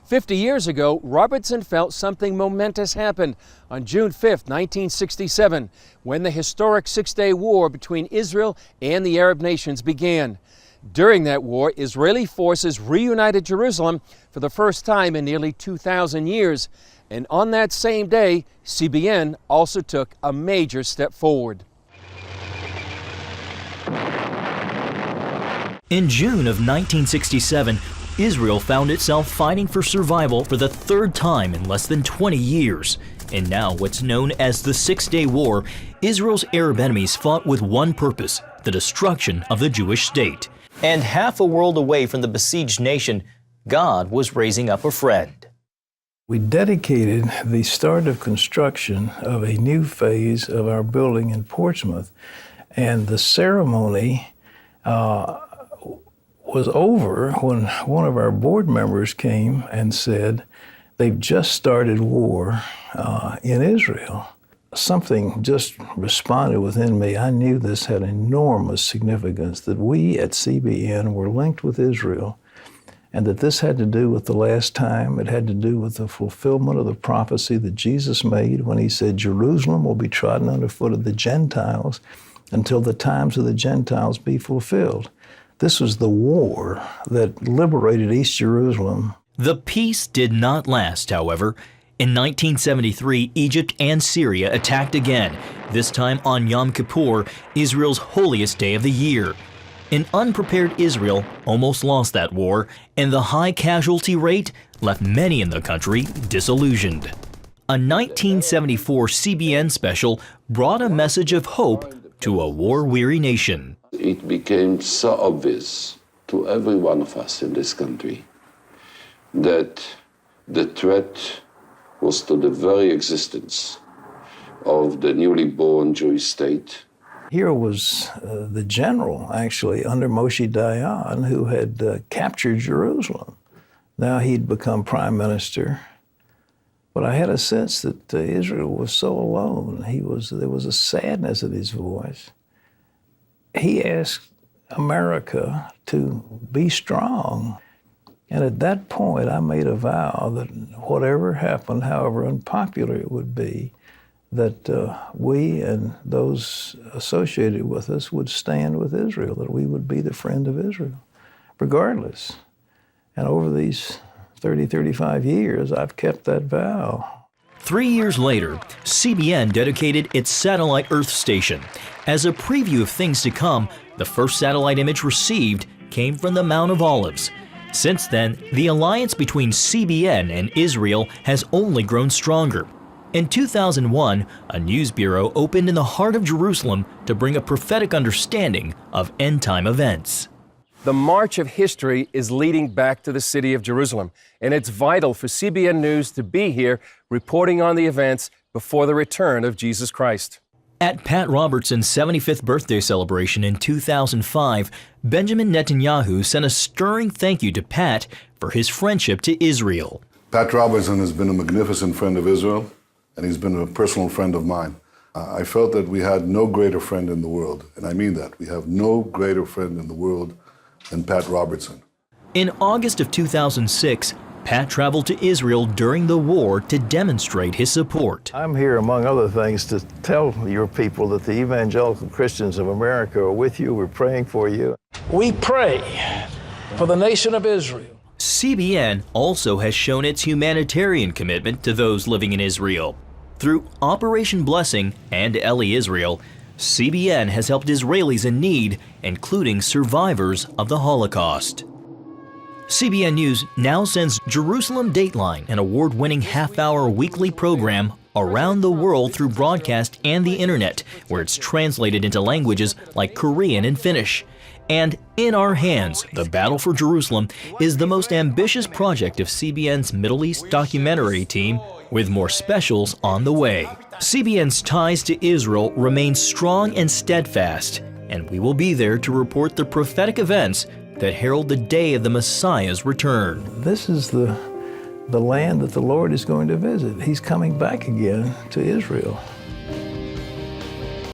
50 years ago, Robertson felt something momentous happened on June 5, 1967, when the historic Six-Day War between Israel and the Arab nations began. During that war, Israeli forces reunited Jerusalem for the first time in nearly 2,000 years. And on that same day, CBN also took a major step forward. In June of 1967, Israel found itself fighting for survival for the third time in less than 20 years. And now what's known as the Six-Day War, Israel's Arab enemies fought with one purpose, the destruction of the Jewish state. And half a world away from the besieged nation, God was raising up a friend. We dedicated the start of construction of a new phase of our building in Portsmouth, and the ceremony was over when one of our board members came and said, they've just started war in Israel. Something just responded within me. I knew this had enormous significance, that we at CBN were linked with Israel, and that this had to do with the last time. It had to do with the fulfillment of the prophecy that Jesus made when he said, Jerusalem will be trodden underfoot of the Gentiles until the times of the Gentiles be fulfilled. This was the war that liberated East Jerusalem. The peace did not last, however. In 1973, Egypt and Syria attacked again, this time on Yom Kippur, Israel's holiest day of the year. An unprepared Israel almost lost that war, and the high casualty rate left many in the country disillusioned. A 1974 CBN special brought a message of hope to a war-weary nation. It became so obvious to every one of us in this country that the threat was to the very existence of the newly born Jewish state. Here was the general, actually, under Moshe Dayan, who had captured Jerusalem. Now he'd become prime minister. But I had a sense that Israel was so alone. There was a sadness in his voice. He asked America to be strong. And at that point, I made a vow that whatever happened, however unpopular it would be, that we and those associated with us would stand with Israel, that we would be the friend of Israel, regardless. And over these 35 years, I've kept that vow. 3 years later, CBN dedicated its satellite Earth station. As a preview of things to come, the first satellite image received came from the Mount of Olives. Since then, the alliance between CBN and Israel has only grown stronger. In 2001, a news bureau opened in the heart of Jerusalem to bring a prophetic understanding of end-time events. The march of history is leading back to the city of Jerusalem, and it's vital for CBN News to be here reporting on the events before the return of Jesus Christ. At Pat Robertson's 75th birthday celebration in 2005, Benjamin Netanyahu sent a stirring thank you to Pat for his friendship to Israel. Pat Robertson has been a magnificent friend of Israel, and he's been a personal friend of mine. I felt that we had no greater friend in the world, and I mean that. We have no greater friend in the world than Pat Robertson. In August of 2006, Pat traveled to Israel during the war to demonstrate his support. I'm here, among other things, to tell your people that the evangelical Christians of America are with you. We're praying for you. We pray for the nation of Israel. CBN also has shown its humanitarian commitment to those living in Israel. Through Operation Blessing and Eli Israel, CBN has helped Israelis in need, including survivors of the Holocaust. CBN News now sends Jerusalem Dateline, an award-winning half-hour weekly program around the world through broadcast and the internet, where it's translated into languages like Korean and Finnish. And In Our Hands, The Battle for Jerusalem is the most ambitious project of CBN's Middle East documentary team, with more specials on the way. CBN's ties to Israel remain strong and steadfast, and we will be there to report the prophetic events that herald the day of the Messiah's return. This is the land that the Lord is going to visit. He's coming back again to Israel.